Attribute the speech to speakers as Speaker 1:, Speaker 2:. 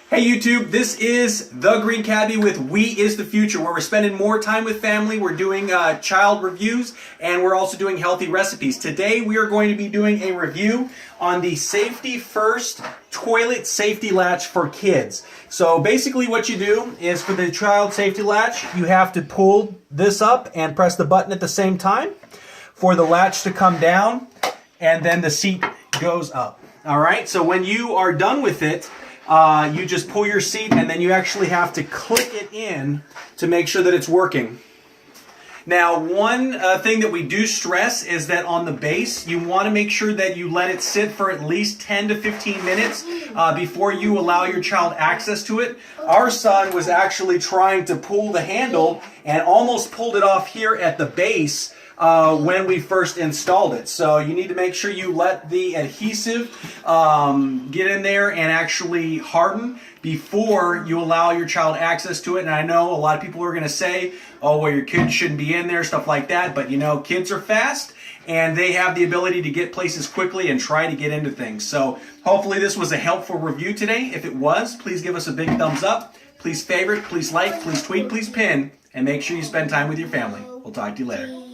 Speaker 1: Hey YouTube, this is The Green Cabbie with We Is the Future, where we're spending more time with family, we're doing child reviews, and we're also doing healthy recipes. Today we are going to be doing a review on the Safety First Toilet Safety Latch for kids. So basically what you do is for the child safety latch, you have to pull this up and press the button at the same time for the latch to come down, and then the seat goes up. Alright, so when you are done with it, you just pull your seat and then you actually have to click it in to make sure that it's working. Now, one thing that we do stress is that on the base, you want to make sure that you let it sit for at least 10 to 15 minutes before you allow your child access to it. Our son was actually trying to pull the handle and almost pulled it off here at the base when we first installed it. So you need to make sure you let the adhesive get in there and actually harden before you allow your child access to it. And I know a lot of people are going to say, oh, well, your kids shouldn't be in there, stuff like that. But you know, kids are fast and they have the ability to get places quickly and try to get into things. So hopefully this was a helpful review today. If it was, please give us a big thumbs up. Please favorite, please like, please tweet, please pin, and make sure you spend time with your family. We'll talk to you later.